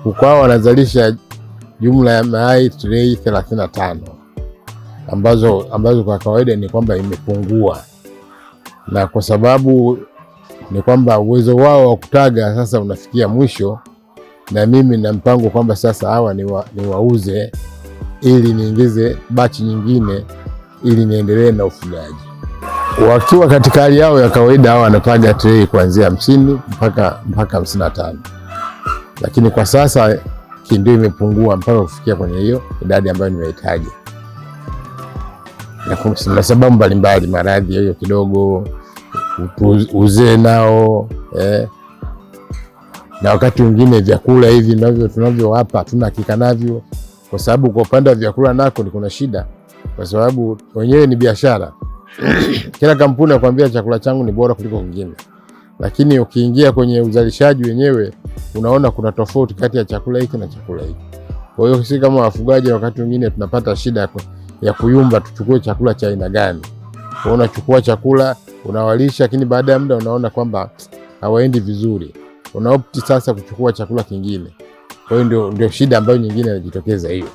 kuku hao wanazalisha jumla ya mayai trei 35 ambazo kwa kawaida ni kwamba imepungua, na kwa sababu ni kwamba uwezo wao wa kutaga sasa unafikia mwisho, na mimi na mpango kwamba sasa hawa ni wauze ili niingize bachi nyingine ili niendelee na ufugaji. Wakiwa katika hali yao ya kawaida hawa wanataga trei kuanzia 50 mpaka 55, lakini kwa sasa ndio imepungua mpaka kufikia kwenye hiyo idadi ambayo nimehitaji, na sababu mbalimbali, maradhi hiyo kidogo, uzee nao na wakati mwingine vyakula hivi tunavyowapa hatuna hakika navyo, kwa sababu kwa upande wa vyakula nako kuna shida, kwa sababu wenyewe ni biashara. Kila kampuni inakwambia chakula changu ni bora kuliko kingine, lakini ukiingia kwenye uzalishaji wenyewe unaona kuna tofauti kati ya chakula hiki na chakula hiki. Kwa hiyo sisi kama wafugaji wakati mwingine tunapata shida ya kuyumba tuchukue chakula cha aina gani. Unachukua chakula unawalisha, lakini baada ya muda unaona kwamba hawaendi vizuri, unaopti sasa kuchukua chakula kingine. Kwa hiyo ndio shida ambayo nyingine inajitokeza hiyo.